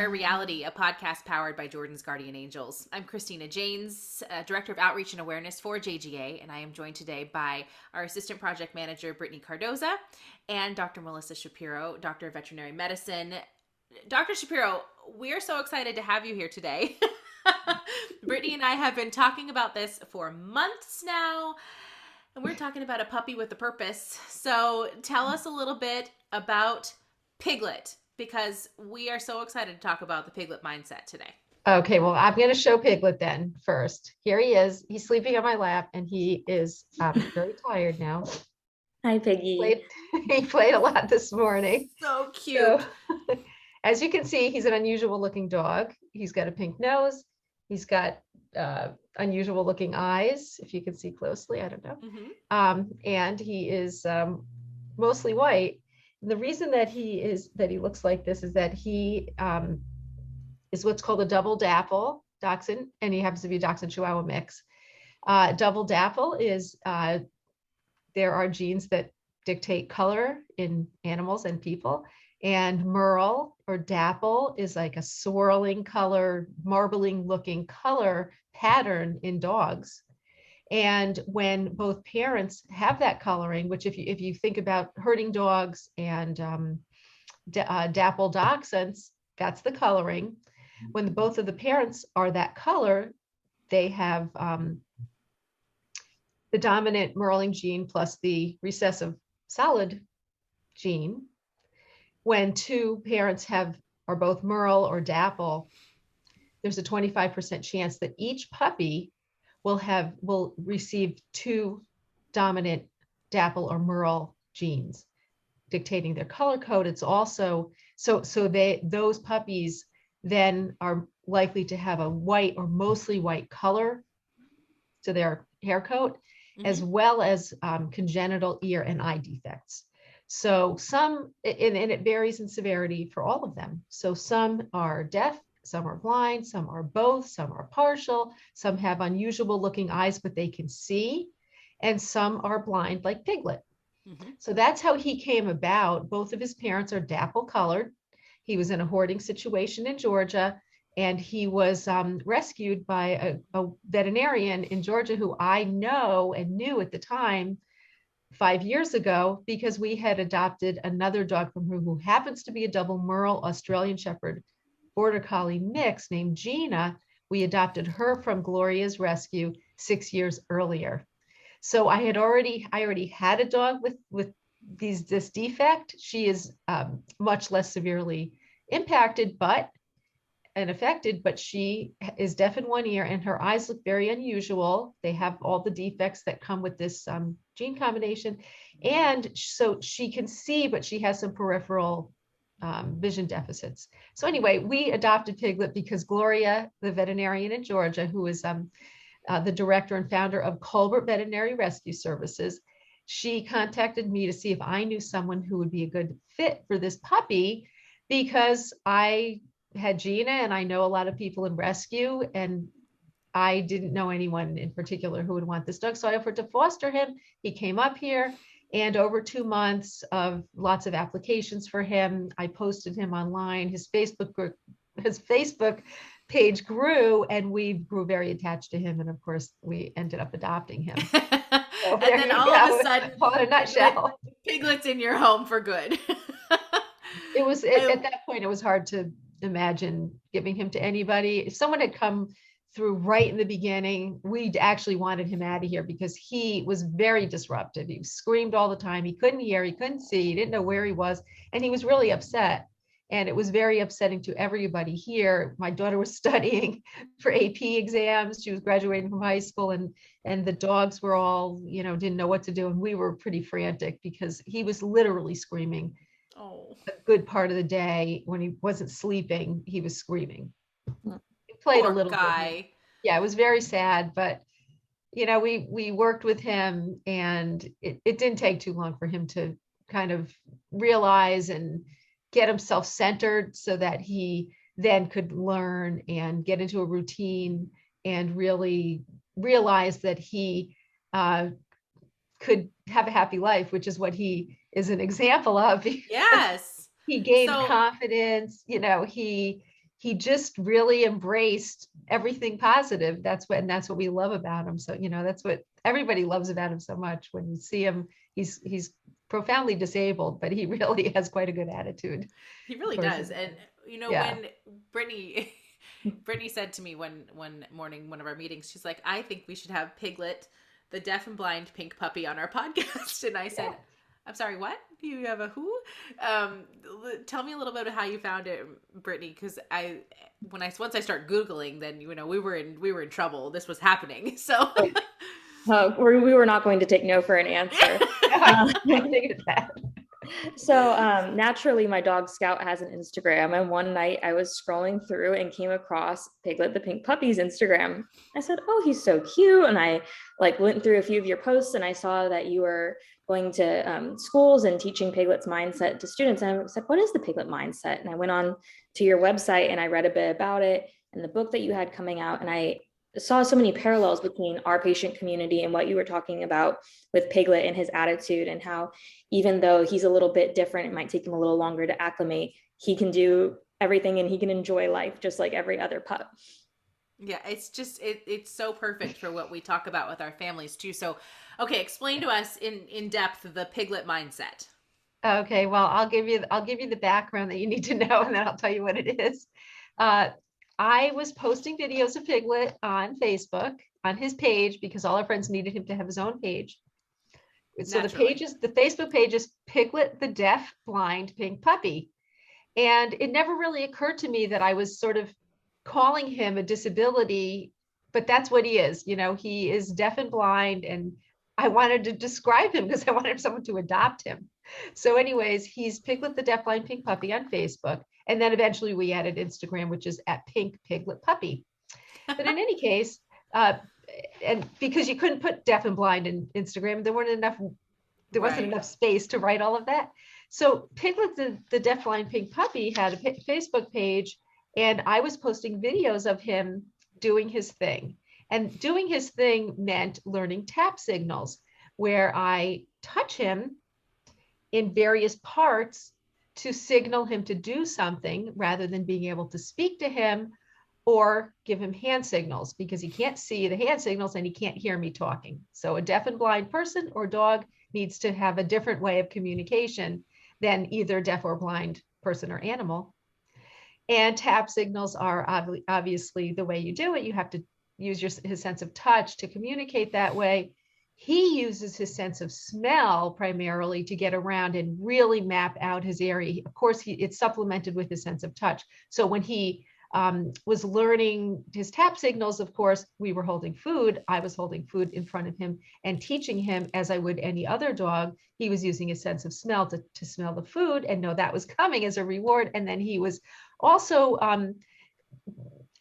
Rare Reality, a podcast powered by Jordan's Guardian Angels. I'm Christina Janes, Director of Outreach and Awareness for JGA, and I am joined today by our Assistant Project Manager, Brittany Cardoza, and Dr. Melissa Shapiro, Doctor of Veterinary Medicine. Dr. Shapiro, we're so excited to have you here today. Brittany and I have been talking about this for months now, and we're talking about a puppy with a purpose. So tell us a little bit about Piglet, because we are so excited to talk about the Piglet mindset today. Okay, well, I'm going to show Piglet then first. Here he is. He's sleeping on my lap, and he is very tired now. Hi, Piggy. He played a lot this morning. So cute. So, as you can see, he's an unusual looking dog. He's got a pink nose. He's got unusual looking eyes, if you can see closely. I don't know. Mm-hmm. And he is mostly white. And the reason that he looks like this is that he is what's called a double dapple dachshund, and he happens to be a dachshund Chihuahua mix. Double dapple is there are genes that dictate color in animals and people, and merle or dapple is like a swirling color, marbling looking color pattern in dogs. And when both parents have that coloring, which if you think about herding dogs and dapple dachshunds, that's the coloring. When both of the parents are that color, they have the dominant merling gene plus the recessive solid gene. When two parents are both merle or dapple, there's a 25% chance that each puppy will receive two dominant dapple or merle genes dictating their color code. It's also those puppies then are likely to have a white or mostly white color to their hair coat, mm-hmm. as well as congenital ear and eye defects. So and it varies in severity for all of them. So some are deaf, some are blind, some are both, some are partial, some have unusual looking eyes, but they can see, and some are blind like Piglet. Mm-hmm. So that's how he came about. Both of his parents are dapple colored. He was in a hoarding situation in Georgia, and he was rescued by a veterinarian in Georgia who I know and knew at the time 5 years ago, because we had adopted another dog from her who happens to be a double merle Australian Shepherd Border Collie mix named Gina. We adopted her from Gloria's rescue 6 years earlier. So I already had a dog with this defect. She is much less severely impacted and affected, but she is deaf in one ear and her eyes look very unusual. They have all the defects that come with this gene combination. And so she can see, but she has some peripheral vision deficits. So anyway, we adopted Piglet because Gloria, the veterinarian in Georgia, who is the director and founder of Colbert Veterinary Rescue Services, she contacted me to see if I knew someone who would be a good fit for this puppy, because I had Gina and I know a lot of people in rescue, and I didn't know anyone in particular who would want this dog. So I offered to foster him. He came up here, and over 2 months of lots of applications for him, I posted him online. His Facebook page grew, and we grew very attached to him. And of course, we ended up adopting him. So and then all of a sudden, in a nutshell, Piglet's in your home for good. It was at that point, it was hard to imagine giving him to anybody. If someone had come through right in the beginning, we actually wanted him out of here because he was very disruptive. He screamed all the time. He couldn't hear, he couldn't see, he didn't know where he was, and he was really upset. And it was very upsetting to everybody here. My daughter was studying for AP exams. She was graduating from high school, and the dogs were all, didn't know what to do. And we were pretty frantic because he was literally screaming. Oh. A good part of the day when he wasn't sleeping, he was screaming. He played Poor a little guy. bit. Yeah, it was very sad, but we worked with him, and it didn't take too long for him to kind of realize and get himself centered so that he then could learn and get into a routine and really realize that he could have a happy life, which is what he is an example of. Yes. He gained confidence, he he just really embraced everything positive. That's what we love about him. So, that's what everybody loves about him so much. When you see him, he's profoundly disabled, but he really has quite a good attitude. He really towards does. it. And Yeah. when Brittany Brittany said to me one morning, one of our meetings, she's like, I think we should have Piglet, the deaf and blind pink puppy, on our podcast. And I said, Yeah. I'm sorry, what? You have a who? Tell me a little bit of how you found it, Brittany, because once I start Googling, then we were in trouble. This was happening. So We were not going to take no for an answer. I figured that. So naturally, my dog Scout has an Instagram, and one night I was scrolling through and came across Piglet the pink puppy's Instagram. I said, "Oh, he's so cute!" And I went through a few of your posts, and I saw that you were going to schools and teaching Piglet's mindset to students. And I was like, "What is the Piglet mindset?" And I went on to your website and I read a bit about it and the book that you had coming out, and I saw so many parallels between our patient community and what you were talking about with Piglet and his attitude, and how even though he's a little bit different, it might take him a little longer to acclimate, he can do everything and he can enjoy life just like every other pup. Yeah, it's so perfect for what we talk about with our families too. So, okay, explain to us in depth the Piglet mindset. Okay, well, I'll give you the background that you need to know, and then I'll tell you what it is. I was posting videos of Piglet on Facebook on his page because all our friends needed him to have his own page. So the Facebook page is Piglet the deaf blind pink puppy. And it never really occurred to me that I was sort of calling him a disability, but that's what he is. He is deaf and blind, and I wanted to describe him because I wanted someone to adopt him. So anyways, he's Piglet the deaf blind pink puppy on Facebook. And then eventually we added Instagram, which is at Pink Piglet Puppy. But in any case, and because you couldn't put deaf and blind in Instagram, there wasn't enough space to write all of that. So Piglet, the deaf blind pink puppy, had a Facebook page, and I was posting videos of him doing his thing. And doing his thing meant learning tap signals, where I touch him in various parts to signal him to do something rather than being able to speak to him or give him hand signals, because he can't see the hand signals and he can't hear me talking. So a deaf and blind person or dog needs to have a different way of communication than either deaf or blind person or animal. And tap signals are obviously the way you do it. You have to use his sense of touch to communicate that way. He uses his sense of smell primarily to get around and really map out his area. Of course, it's supplemented with his sense of touch. So when he was learning his tap signals, of course, we were holding food. I was holding food in front of him and teaching him, as I would any other dog. He was using his sense of smell to smell the food and know that was coming as a reward. And then he was also,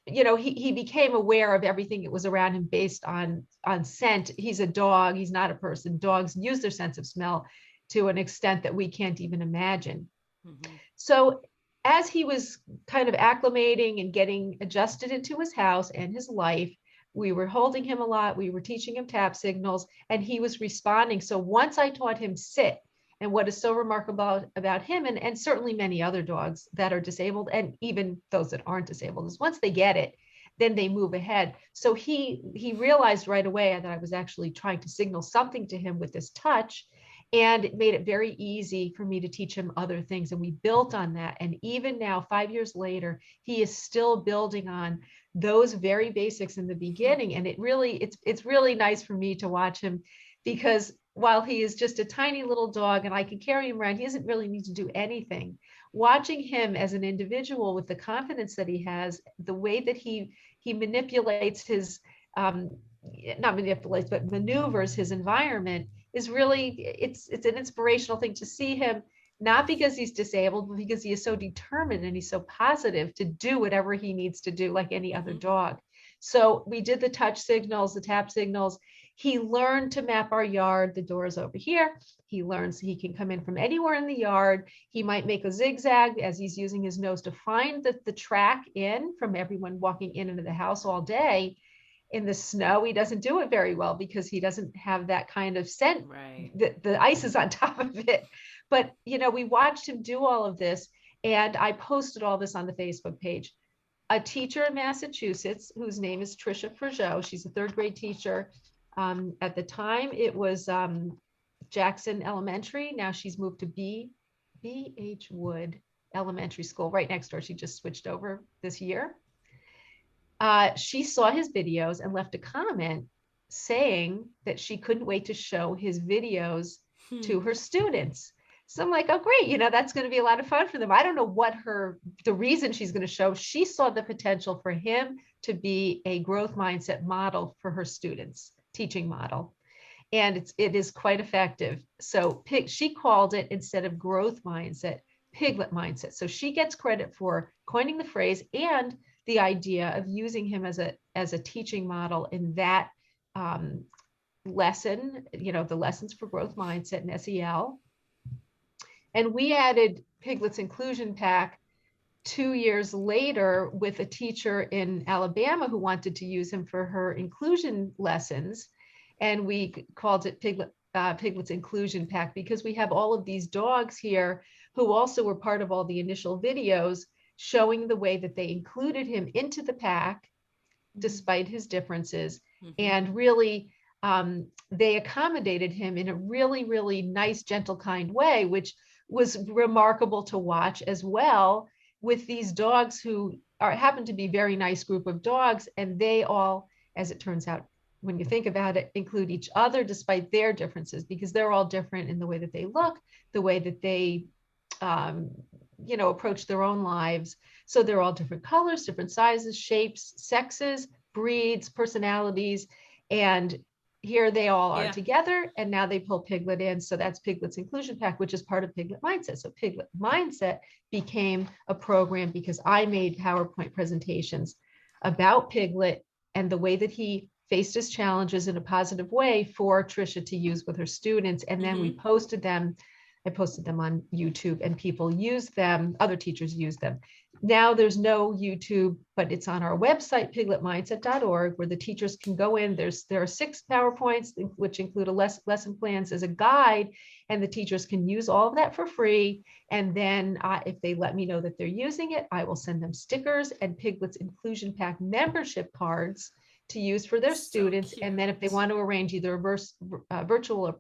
he became aware of everything that was around him based on scent. He's a dog. He's not a person. Dogs use their sense of smell to an extent that we can't even imagine. Mm-hmm. So as he was kind of acclimating and getting adjusted into his house and his life, we were holding him a lot. We were teaching him tap signals, and he was responding. So once I taught him sit, and what is so remarkable about him, and certainly many other dogs that are disabled, and even those that aren't disabled, is once they get it, then they move ahead. So he realized right away that I was actually trying to signal something to him with this touch. And it made it very easy for me to teach him other things. And we built on that. And even now, 5 years later, he is still building on those very basics in the beginning. And it's really nice for me to watch him, because while he is just a tiny little dog and I can carry him around, he doesn't really need to do anything. Watching him as an individual with the confidence that he has, the way that he manipulates his, not manipulates, but maneuvers his environment, is really, it's an inspirational thing to see him, not because he's disabled, but because he is so determined and he's so positive to do whatever he needs to do, like any other dog. So we did the touch signals, the tap signals. He learned to map our yard. The door is over here. He learns he can come in from anywhere in the yard. He might make a zigzag as he's using his nose to find the track in from everyone walking in and into the house all day. In the snow, he doesn't do it very well because he doesn't have that kind of scent. Right. The ice is on top of it. But, we watched him do all of this, and I posted all this on the Facebook page. a teacher in Massachusetts whose name is Trisha Peugeot. She's a third grade teacher. At the time, it was Jackson Elementary. Now she's moved to B.H. Wood Elementary School right next door. She just switched over this year. She saw his videos and left a comment saying that she couldn't wait to show his videos to her students. So I'm like, oh, great. That's going to be a lot of fun for them. I don't know what the reason she's going to show. She saw the potential for him to be a growth mindset model for her students, teaching model. And it is quite effective. So she called it, instead of growth mindset, Piglet mindset. So she gets credit for coining the phrase and the idea of using him as a teaching model in that lesson, the lessons for growth mindset and SEL. And we added Piglet's inclusion pack 2 years later with a teacher in Alabama who wanted to use him for her inclusion lessons. And we called it Piglet's inclusion pack, because we have all of these dogs here who also were part of all the initial videos showing the way that they included him into the pack despite his differences. And really, they accommodated him in a really, really nice, gentle, kind way, which was remarkable to watch as well, with these dogs who happen to be a very nice group of dogs. And they all, as it turns out, when you think about it, include each other despite their differences, because they're all different in the way that they look, the way that they approach their own lives. So they're all different colors, different sizes, shapes, sexes, breeds, personalities. And here they all are together. And now they pull Piglet in. So that's Piglet's inclusion pack, which is part of Piglet mindset. So Piglet mindset became a program because I made PowerPoint presentations about Piglet and the way that he faced his challenges in a positive way for Trisha to use with her students. And then we posted them. I posted them on YouTube, and people used them. Other teachers used them. Now there's no YouTube, but it's on our website, pigletmindset.org, where the teachers can go in. There are 6 PowerPoints, which include lesson plans as a guide, and the teachers can use all of that for free. And then if they let me know that they're using it, I will send them stickers and Piglet's inclusion pack membership cards to use for their students. And then if they want to arrange either a virtual or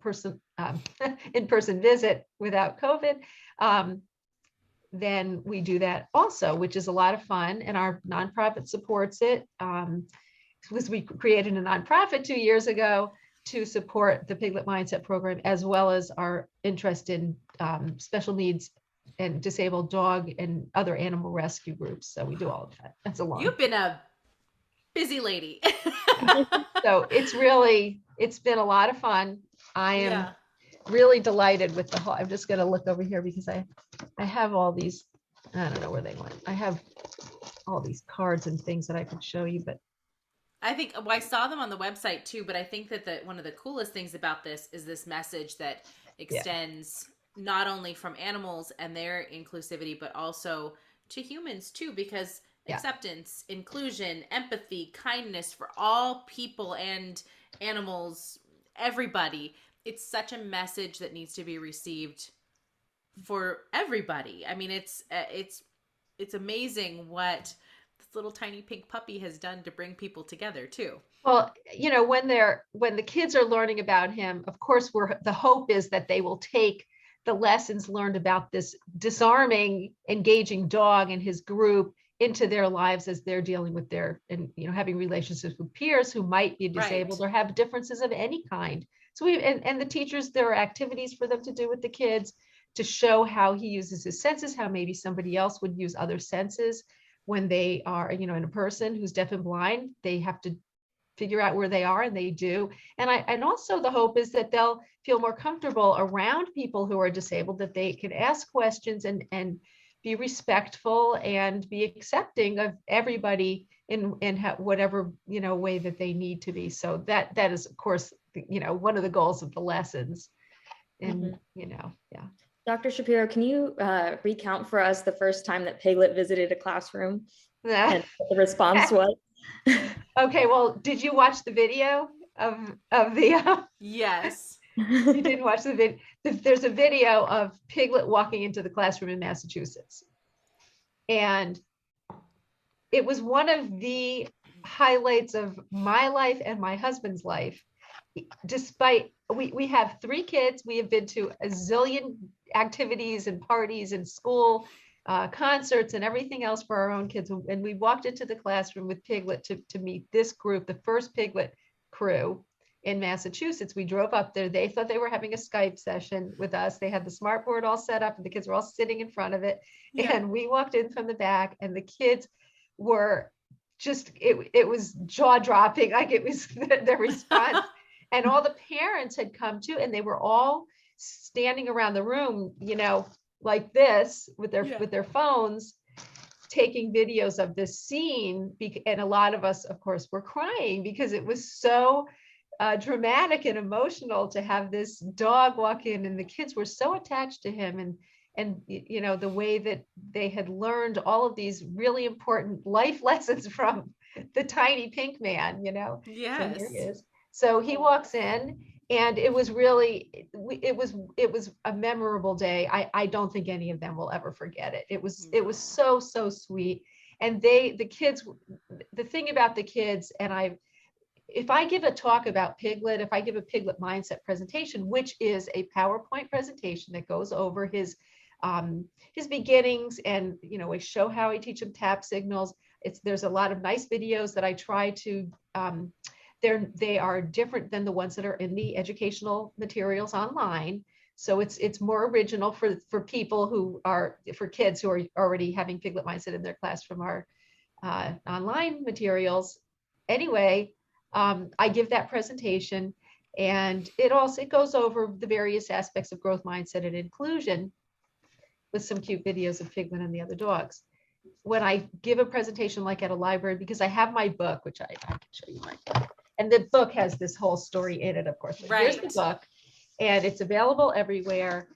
in-person visit without COVID, then we do that also, which is a lot of fun. And our nonprofit supports it, because we created a nonprofit 2 years ago to support the Piglet Mindset program, as well as our interest in special needs and disabled dog and other animal rescue groups. So we do all of that. That's a long. You've been a busy lady. So it's been a lot of fun. I am really delighted with the whole. I'm just going to look over here because I have all these, I don't know where they went. I have all these cards and things that I could show you, but I think I saw them on the website too, but I think that one of the coolest things about this is this message that extends not only from animals and their inclusivity, but also to humans too, because acceptance, inclusion, empathy, kindness for all people and animals, everybody. It's such a message that needs to be received for everybody. I mean, it's amazing what this little tiny pink puppy has done to bring people together too. Well, when the kids are learning about him, of course, the hope is that they will take the lessons learned about this disarming, engaging dog and his group into their lives as they're dealing with having relationships with peers who might be disabled or have differences of any kind. So and the teachers, there are activities for them to do with the kids to show how he uses his senses, how maybe somebody else would use other senses when they are, in a person who's deaf and blind. They have to figure out where they are, and they do. And also the hope is that they'll feel more comfortable around people who are disabled, that they can ask questions and be respectful and be accepting of everybody in whatever way that they need to be. So that is, of course, one of the goals of the lessons. And Dr. Shapiro, can you recount for us the first time that Piglet visited a classroom and what the response was? Okay, well, did you watch the video of the? Yes. You didn't watch the video. There's a video of Piglet walking into the classroom in Massachusetts. And it was one of the highlights of my life and my husband's life. Despite we have 3 kids, we have been to a zillion activities and parties and school concerts and everything else for our own kids. And we walked into the classroom with Piglet to meet this group, the first Piglet crew in Massachusetts. We drove up there. They thought they were having a Skype session with us. They had the smart board all set up and the kids were all sitting in front of it. Yeah. And we walked in from the back and the kids were just, it was jaw dropping. Like it was their response. And all the parents had come too, and they were all standing around the room, you know, like this with their phones, taking videos of this scene. And a lot of us, of course, were crying because it was so dramatic and emotional to have this dog walk in, and the kids were so attached to him, and you know, the way that they had learned all of these really important life lessons from the tiny pink man, you know. Yes. So here he is. So he walks in, and it was really, it was a memorable day. I don't think any of them will ever forget it. It was so sweet. And the kids, the thing about the kids, and if I give a talk about Piglet, if I give a Piglet mindset presentation, which is a PowerPoint presentation that goes over his beginnings, and you know, we show how I teach him tap signals. There's a lot of nice videos that I try to. They are different than the ones that are in the educational materials online. So it's more original for people for kids who are already having Piglet mindset in their class from our online materials. Anyway, I give that presentation, and it goes over the various aspects of growth mindset and inclusion with some cute videos of Piglet and the other dogs. When I give a presentation like at a library, because I have my book, which I can show you my book. And the book has this whole story in it, of course. But here's the book, and it's available everywhere.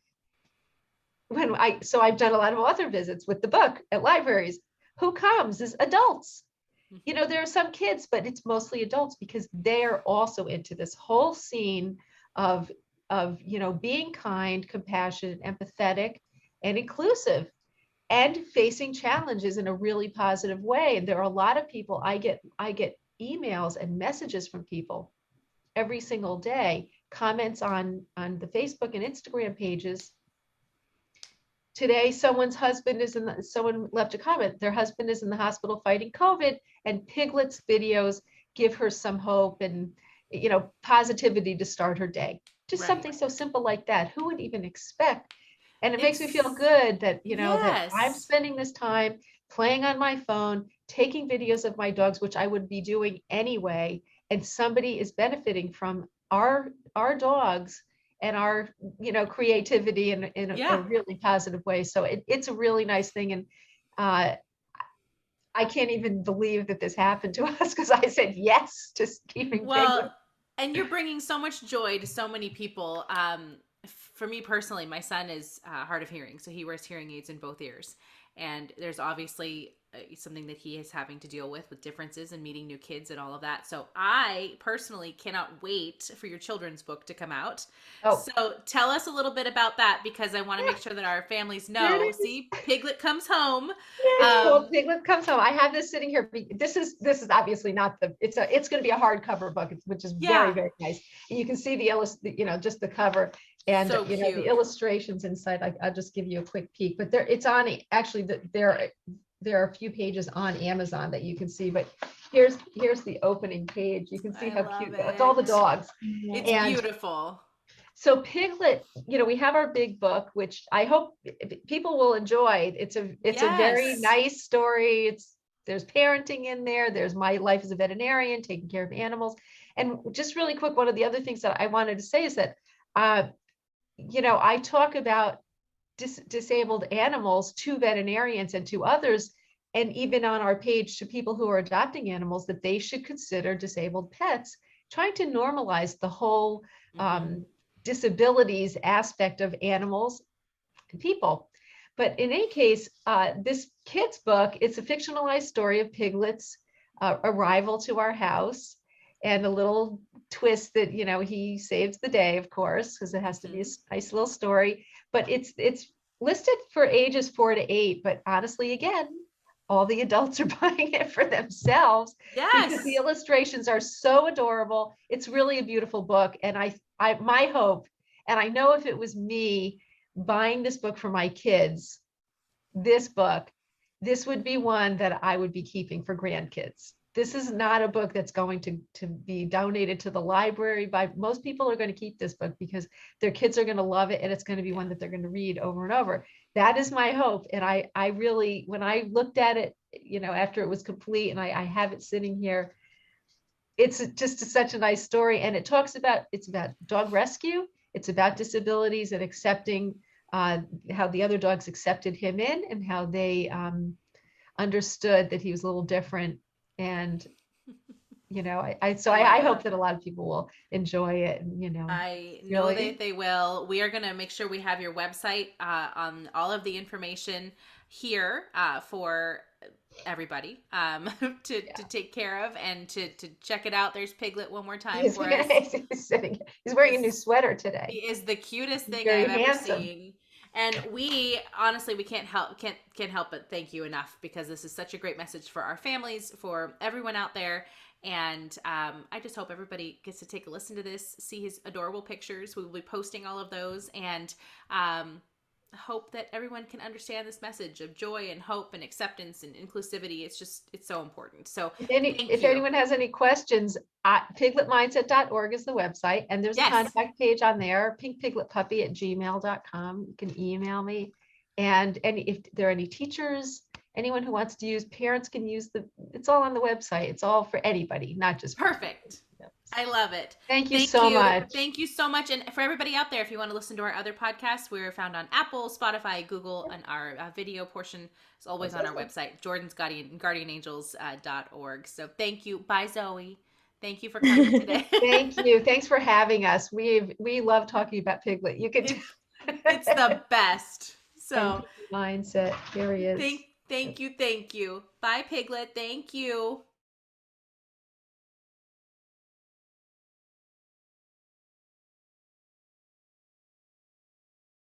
So I've done a lot of author visits with the book at libraries. Who comes is adults. You know, there are some kids, but it's mostly adults because they're also into this whole scene of you know, being kind, compassionate, empathetic, and inclusive, and facing challenges in a really positive way. And there are a lot of people, I get emails and messages from people every single day, comments on the Facebook and Instagram pages. Today, someone left a comment, their husband is in the hospital fighting COVID, and Piglet's videos give her some hope and, you know, positivity to start her day. Just something so simple like that. Who would even expect? And it makes me feel good that, you know, that I'm spending this time playing on my phone, taking videos of my dogs, which I would be doing anyway, and somebody is benefiting from our dogs and our, you know, creativity in a really positive way. So it's a really nice thing. And I can't even believe that this happened to us, because I said yes to keeping Piglet. And you're bringing so much joy to so many people. For me personally, my son is hard of hearing, so he wears hearing aids in both ears. And there's obviously something that he is having to deal with differences and meeting new kids and all of that. So I personally cannot wait for your children's book to come out. So tell us a little bit about that, because I want to make sure that our families know. See, Piglet comes home. Piglet comes home. I have this sitting here. This is obviously not it's going to be a hardcover book, which is very, very nice. And you can see just the cover. And so you know, the illustrations inside, I'll just give you a quick peek, but there are a few pages on Amazon that you can see, but here's the opening page. You can see how cute it's all the dogs. It's beautiful. So Piglet, you know, we have our big book, which I hope people will enjoy. It's a very nice story. There's parenting in there. There's my life as a veterinarian, taking care of animals. And just really quick, one of the other things that I wanted to say is that, you know, I talk about disabled animals to veterinarians and to others, and even on our page to people who are adopting animals, that they should consider disabled pets, trying to normalize the whole disabilities aspect of animals and people. But in any case, this kid's book, it's a fictionalized story of Piglet's arrival to our house, and a little twist that, you know, he saves the day, of course, because it has to be a nice little story. But it's listed for ages 4 to 8. But honestly, again, all the adults are buying it for themselves because the Yes. illustrations are so adorable. It's really a beautiful book. And my hope, and I know if it was me buying this book for my kids, this book, this would be one that I would be keeping for grandkids. This is not a book that's going to be donated to the library. By most people are going to keep this book because their kids are going to love it, and it's going to be one that they're going to read over and over. That is my hope. And I really, when I looked at it, after it was complete, and I have it sitting here, it's just such a nice story. And it's about dog rescue. It's about disabilities and accepting how the other dogs accepted him in, and how they understood that he was a little different. And I hope that a lot of people will enjoy it. And I know really, that they will. We are going to make sure we have your website on all of the information here for everybody to take care of and to check it out. There's Piglet one more time he's, for us. he's wearing a new sweater today. He is the cutest He's thing very I've ever handsome. seen. And we honestly, we can't help but thank you enough, because this is such a great message for our families, for everyone out there. And I just hope everybody gets to take a listen to this, see his adorable pictures. We will be posting all of those, and hope that everyone can understand this message of joy and hope and acceptance and inclusivity. It's so important. So If anyone has any questions, pigletmindset.org is the website, and there's a contact page on there, pinkpigletpuppy@gmail.com. You can email me. And if there are any teachers, anyone who wants to use, parents can use it's all on the website. It's all for anybody, not just perfect. I love it. Thank you so much. Thank you so much. And for everybody out there, if you want to listen to our other podcasts, we're found on Apple, Spotify, Google, and our video portion is always on our website, guardianangels.org. So thank you. Bye, Zoe. Thank you for coming today. Thank you. Thanks for having us. We love talking about Piglet. It's the best. So mindset. Here he is. Thank you. Bye, Piglet. Thank you.